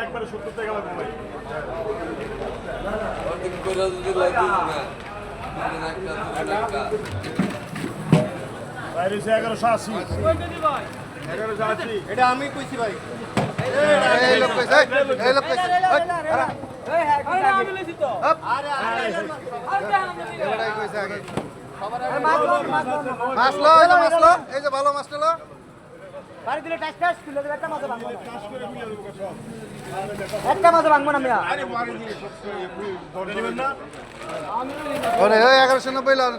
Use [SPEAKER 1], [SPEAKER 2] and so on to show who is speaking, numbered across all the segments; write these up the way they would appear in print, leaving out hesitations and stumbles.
[SPEAKER 1] একবারে 70 টাকা লাগবে ভাই 1180 1180 এটা আমি কইছি ভাই এই লোক কইছে এই লোক কইছে আরে আমি লইছি তো আরে এটাই কইছে আগে মাছলো এই যে ভালো মাছ লো বাড়ি দিলে টাচ টাচ খুলে দেবে একটা মাছ ভাঙবো টাচ করে খুলে দেব সব একটা মাছ ভাঙবো না মিয়া আরে বাড়ি দিয়ে সব ধরে নেবেন না ওরে ওই 1190 লান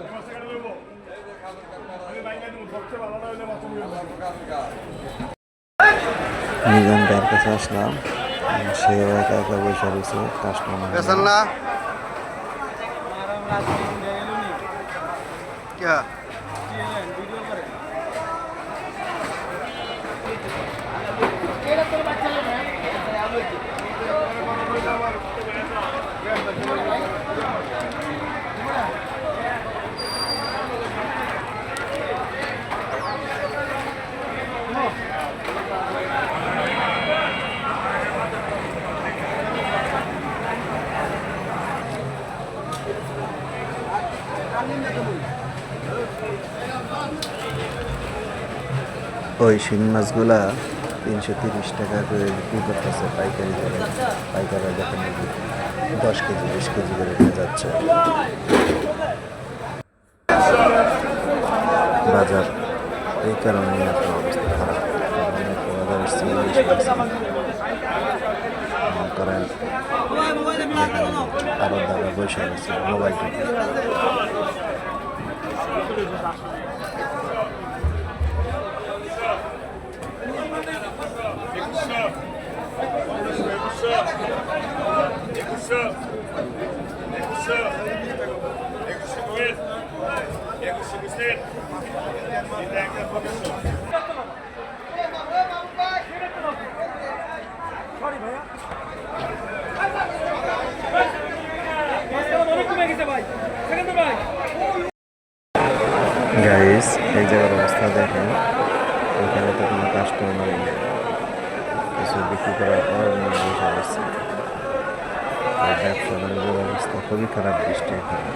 [SPEAKER 2] নিজাম ভাইয়ের কাছে আসলাম, সে একা একা বসে রয়েছে কাস্টমার
[SPEAKER 1] না क्या
[SPEAKER 2] ওই শিং মাছগুলা 330 টাকা করে বিক্রি করতেছে পাইকারি করে। পাইকাররা দেখেন 10 কেজি 20 কেজি করে নিয়ে যাচ্ছে। বাজার এই কারণে এত অবস্থা খারাপ। করেন আরো দাদা বসে আছে মোবাইল টিপে। গাইস এই জায়গার অবস্থা দেখেন, এখানে তো কোনো কাস্টমার নেই, কিছু বিক্রি করার পর বসে আসছে। ব্যবসা বাণিজ্যের অবস্থা খুবই খারাপ বৃষ্টির কারণে।